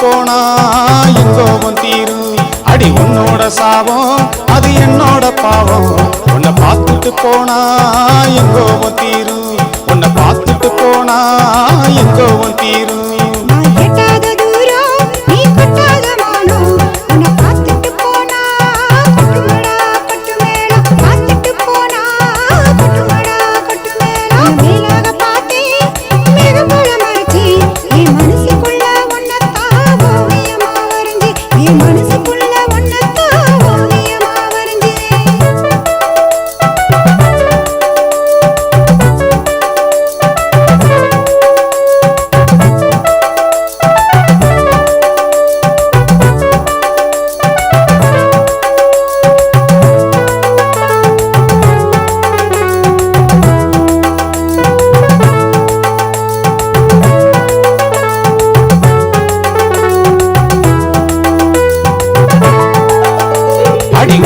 போனா என் கோபம் தீரும். அடி உன்னோட சாபம் அது என்னோட பாவம். உன்னை பார்த்துட்டு போனா என் கோபம் தீரும். உன்னை பார்த்துட்டு போனா என் கோபம் தீரும்.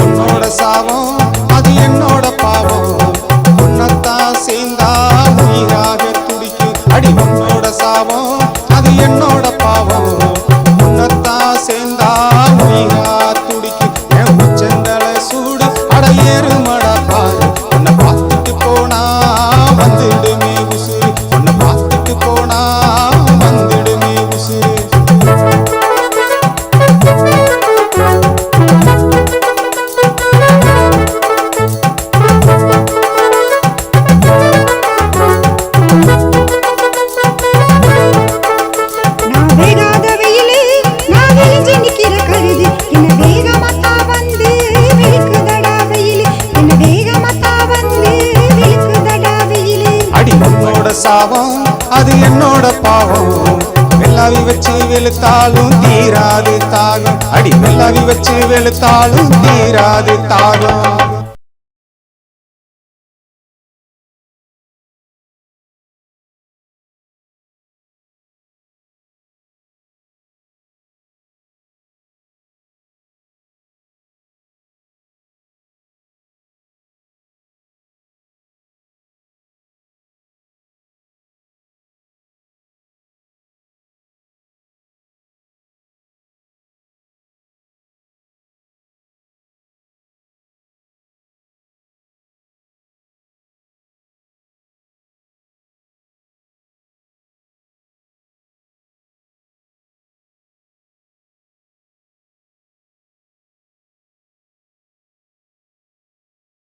உன்னோட சாபம் அது என்னோட பாவம். உன்னத்தான் சேர்ந்தா உயிராக துடிக்கும். அடி உன்னோட சாபம் அது என்னோட பாவம். உன்னத்தான் சேர்ந்தா உயிரா துடிக்கும். என் உச்சந்தல சூடு அடையேறுமடா பாரு. உன்னை பார்த்துட்டு போனா வந்துடுமே உசுறு. உன்னை பார்த்துட்டு போனா வந்துடுமே உசுறு. உன்னோட சாபம் அது என்னோட பாவம். வெள்ளாவி வச்சு வெளுத்தாலும் தீராது தாகம். அடி வெள்ளாவி வச்சு வெளுத்தாலும் தீராது தாகம்.